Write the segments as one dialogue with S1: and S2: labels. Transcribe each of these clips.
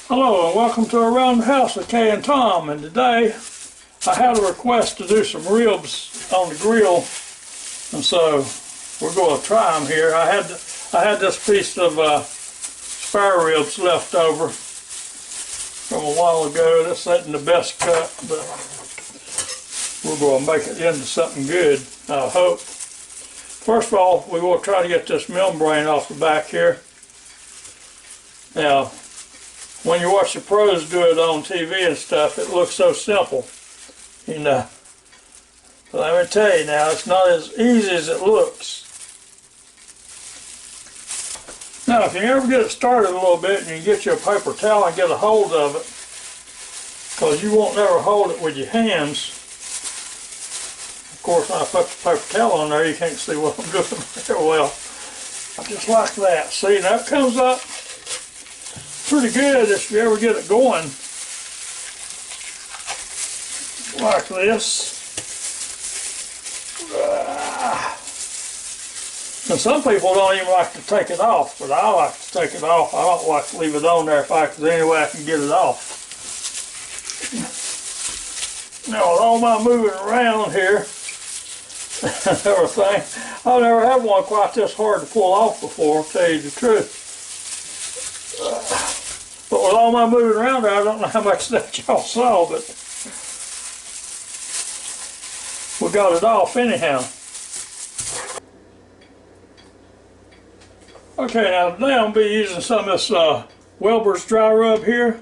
S1: Hello and welcome to Around the House with Kay and Tom, and today I had a request to do some ribs on the grill, and so we're going to try them here. I had this piece of spare ribs left over from a while ago. This isn't the best cut, but we're going to make it into something good, I hope. First of all, we will try to get this membrane off the back here. Now, when you watch the pros do it on TV and stuff, it looks so simple, you know. But let me tell you now, it's not as easy as it looks. Now, if you ever get it started a little bit and you get you a paper towel and get a hold of it, because you won't never hold it with your hands. Of course, when I put the paper towel on there, you can't see what I'm doing very well. Just like that. See, now it comes up pretty good if you ever get it going like this. And some people don't even like to take it off, but I like to take it off. I don't like to leave it on there if there's any way I can get it off. Now with all my moving around here and everything, I've never had one quite this hard to pull off before, to tell you the truth. But with all my moving around there, I don't know how much that y'all saw, but we got it off anyhow. Okay, now today I'm going to be using some of this Wilbur's dry rub here.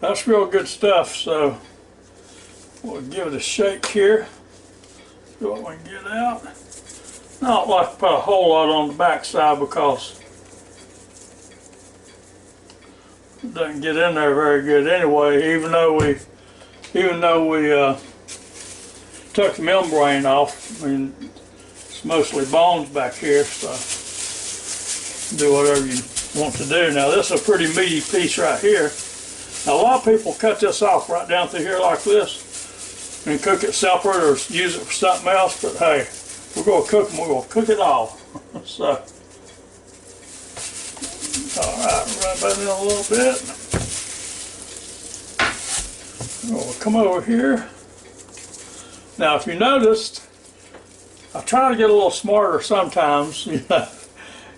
S1: That's real good stuff, so we'll give it a shake here. See what we can get out. I don't like to put a whole lot on the back side because it doesn't get in there very good anyway, even though we took the membrane off. I mean, it's mostly bones back here, so do whatever you want to do. Now this is a pretty meaty piece right here. Now a lot of people cut this off right down through here like this and cook it separate or use it for something else, but hey, we're going to cook them, we're going to cook it all. So, alright, rub that in a little bit. We'll come over here. Now if you noticed, I try to get a little smarter sometimes. You know,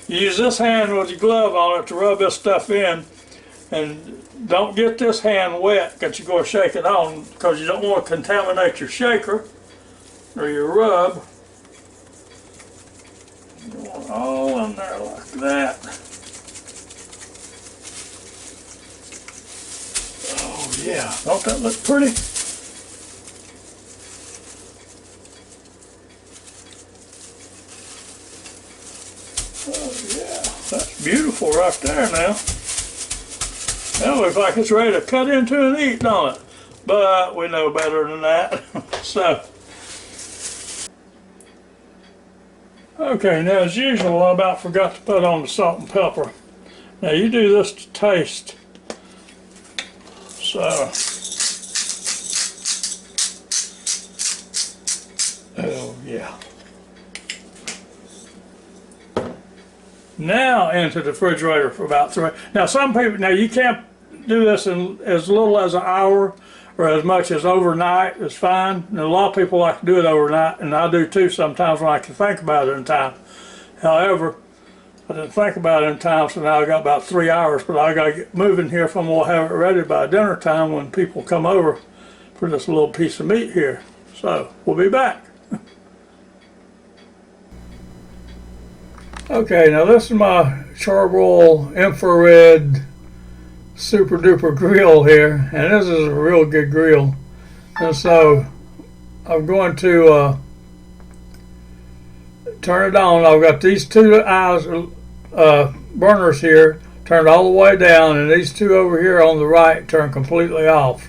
S1: you use this hand with your glove on it to rub this stuff in, and don't get this hand wet because you're going to shake it on, because you don't want to contaminate your shaker or your rub. You want it all in there like that. Oh yeah, don't that look pretty? Oh yeah, that's beautiful right there now. That looks like it's ready to cut into and eat, don't it? But we know better than that. So, okay, now as usual, I about forgot to put on the salt and pepper. Now you do this to taste. So, oh yeah. Now into the refrigerator for about 3. Now some people, now you can't do this in as little as an hour or as much as overnight is fine. And a lot of people like to do it overnight, and I do too sometimes when I can think about it in time. However, I didn't think about it in time, so now I got about 3 hours, but I got to get moving here if I'm going to have it ready by dinner time when people come over for this little piece of meat here. So we'll be back. Okay, now this is my CHAR-BROIL infrared super duper grill here, and this is a real good grill. And so I'm going to turn it on. I've got these two burners here turned all the way down, and these two over here on the right turn completely off.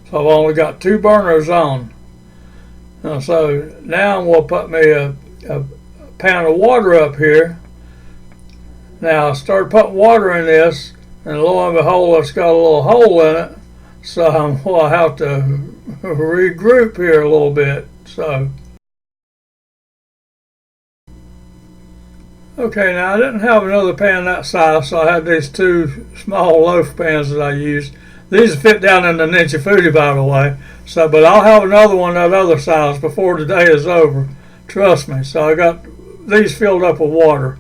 S1: So I've only got 2 burners on. And so now I'm going to put me a pan of water up here. Now I started putting water in this, and lo and behold, it's got a little hole in it, so I'm going to have to regroup here a little bit. So Okay, now I didn't have another pan that size, so I had these two small loaf pans that I used. These fit down in the Ninja Foodie, by the way. So, but I'll have another one that other size before the day is over. Trust me. So I got these filled up with water.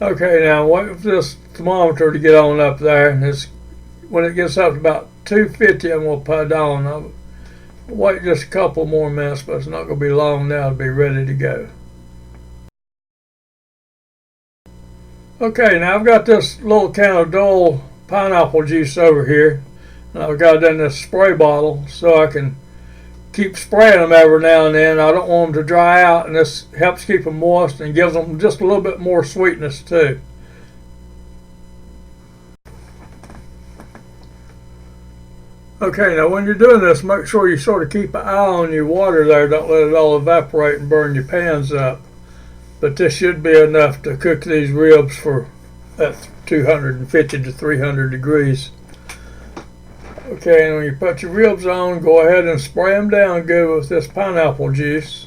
S1: Okay, now wait for this thermometer to get on up there, and when it gets up to about 250, I'm gonna put it on. I'll wait just a couple more minutes, but it's not gonna be long now to be ready to go. Okay, now I've got this little can of Dole pineapple juice over here, and I've got it in this spray bottle so I can keep spraying them every now and then. I don't want them to dry out, and this helps keep them moist and gives them just a little bit more sweetness too. Okay, now when you're doing this, make sure you sort of keep an eye on your water there. Don't let it all evaporate and burn your pans up. But this should be enough to cook these ribs for at 250 to 300 degrees. Okay, and when you put your ribs on, go ahead and spray them down good with this pineapple juice.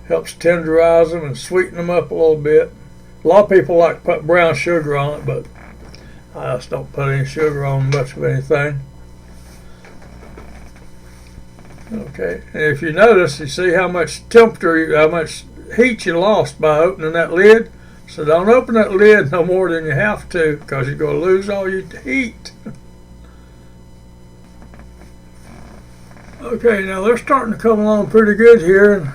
S1: Helps tenderize them and sweeten them up a little bit. A lot of people like to put brown sugar on it, but I just don't put any sugar on much of anything. Okay, and if you notice, you see how much how much heat you lost by opening that lid. So don't open that lid no more than you have to, because you're going to lose all your heat. Okay, now they're starting to come along pretty good here.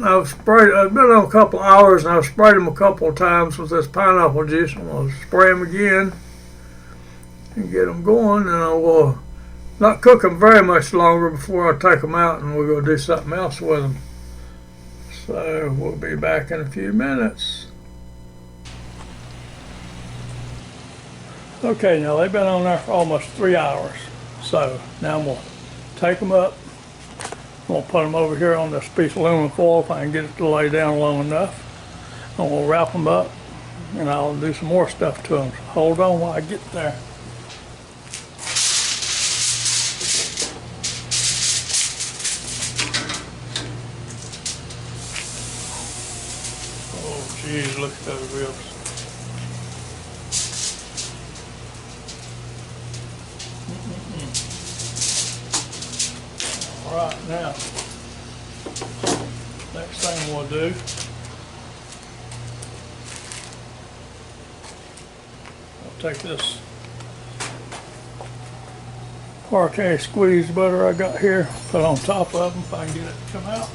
S1: I've been on a couple hours, and I've sprayed them a couple of times with this pineapple juice. I'm going to spray them again and get them going, and I will not cook them very much longer before I take them out, and we'll go do something else with them. So we'll be back in a few minutes. Okay, now they've been on there for almost 3 hours. So now I'm going to take them up. I'm going to put them over here on this piece of aluminum foil if I can get it to lay down long enough. I'm going to wrap them up, and I'll do some more stuff to them. So hold on while I get there. Jeez, look at those ribs. All right, now, next thing we'll do, I'll take this parquet squeezed butter I got here, put on top of them if I can get it to come out.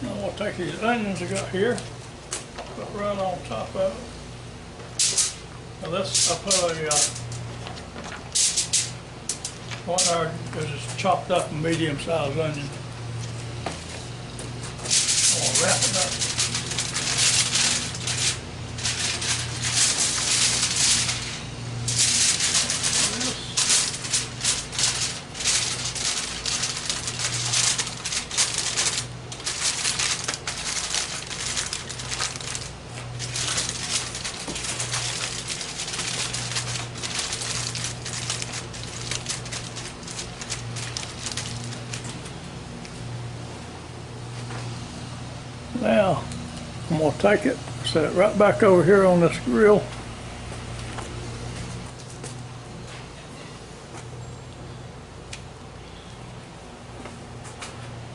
S1: Now we'll take these onions I got here, put right on top of it. Now this, I put one there is just chopped up medium-sized onion. I'm gonna wrap it up. Now, I'm going to take it, set it right back over here on this grill.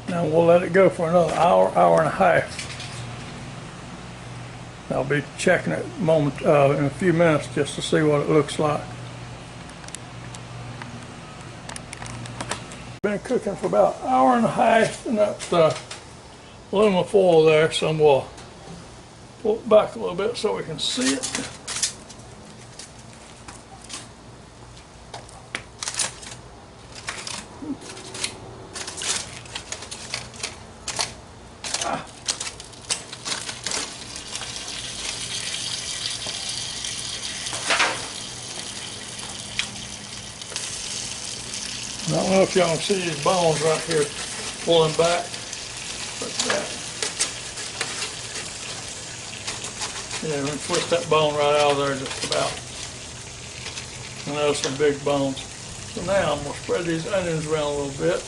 S1: Now we'll let it go for another hour, hour and a half. I'll be checking it in a few minutes just to see what it looks like. Been cooking for about an hour and a half, and that's aluminum foil there, so I'm going to pull it back a little bit so we can see it. I don't know if y'all can see these bones right here pulling back, but Yeah, we twist that bone right out of there just about. And those some big bones. So now I'm going to spread these onions around a little bit.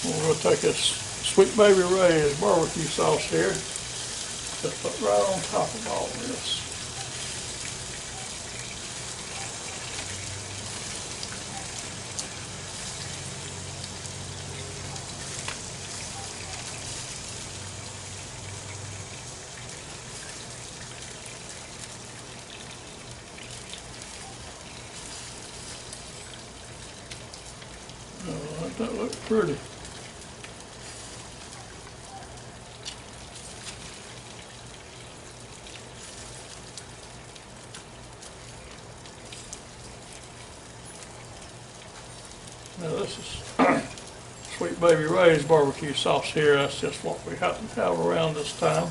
S1: We're going to take this Sweet Baby Ray's barbecue sauce here. Just put right on top of all of this. Oh, that looks pretty. Now this is Sweet Baby Ray's barbecue sauce here. That's just what we happen to have around this time.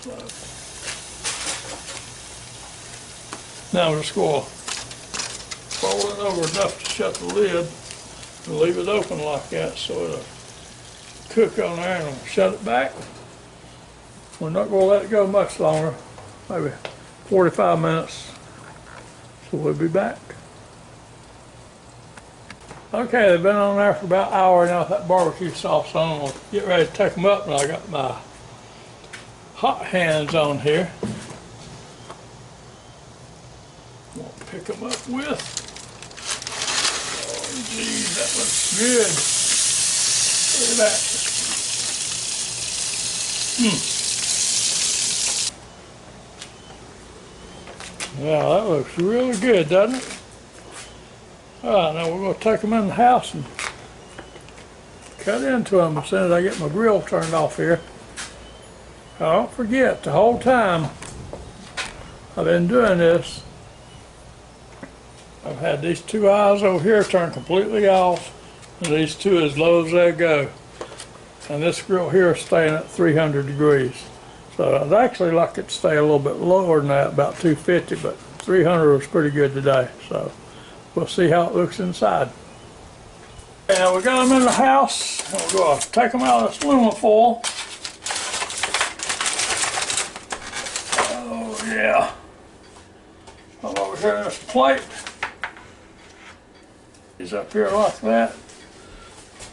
S1: So now we're just going to fold it over enough to shut the lid and leave it open like that so it'll cook on there, and we'll shut it back. We're not going to let it go much longer, maybe 45 minutes, so we'll be back. Okay, they've been on there for about an hour now with that barbecue sauce on. We'll get ready to take them up, and I got my hot hands on here. We'll pick them up with. Oh, geez, that looks good. Look at that. Yeah, that looks really good, doesn't it? Alright, now we're going to take them in the house and cut into them as soon as I get my grill turned off here. Don't forget, the whole time I've been doing this, I've had these two eyes over here turned completely off, and these two as low as they go. And this grill here is staying at 300 degrees. So I'd actually like it to stay a little bit lower than that, about 250, but 300 was pretty good today. So we'll see how it looks inside. And we got them in the house, and we're going to take them out of this aluminum foil. Oh yeah. I'm over here in this plate. He's up here like that.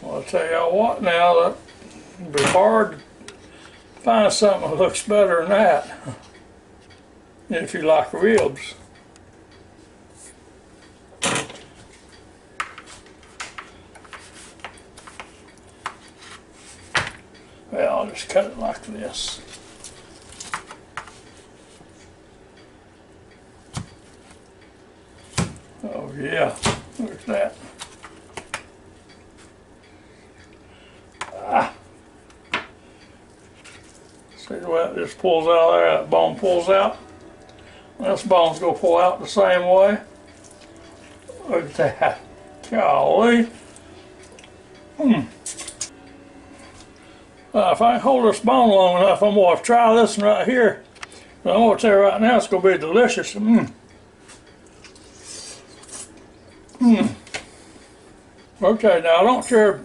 S1: Well, I'll tell y'all what now, it'll be hard to find something that looks better than that. If you like ribs. Well, I'll just cut it like this. Oh yeah, look at that. See the way it just pulls out there, that bone pulls out? This bone's going to pull out the same way. Look at that. Golly. If I can hold this bone long enough, I'm going to try this one right here. But I'm going to tell you right now, it's going to be delicious. Okay, now I don't care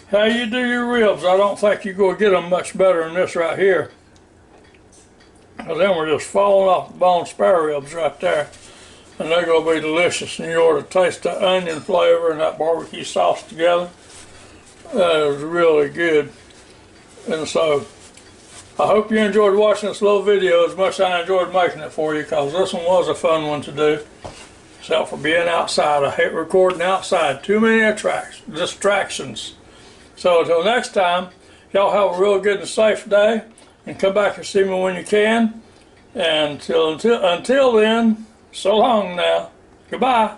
S1: how you do your ribs, I don't think you're going to get them much better than this right here. Because then we're just falling off the bone spare ribs right there. And they're going to be delicious. And you ought to taste the onion flavor and that barbecue sauce together. That is really good. And so, I hope you enjoyed watching this little video as much as I enjoyed making it for you, because this one was a fun one to do. Except for being outside. I hate recording outside. Too many distractions. So until next time, y'all have a real good and safe day, and come back and see me when you can. And until then, so long now. Goodbye.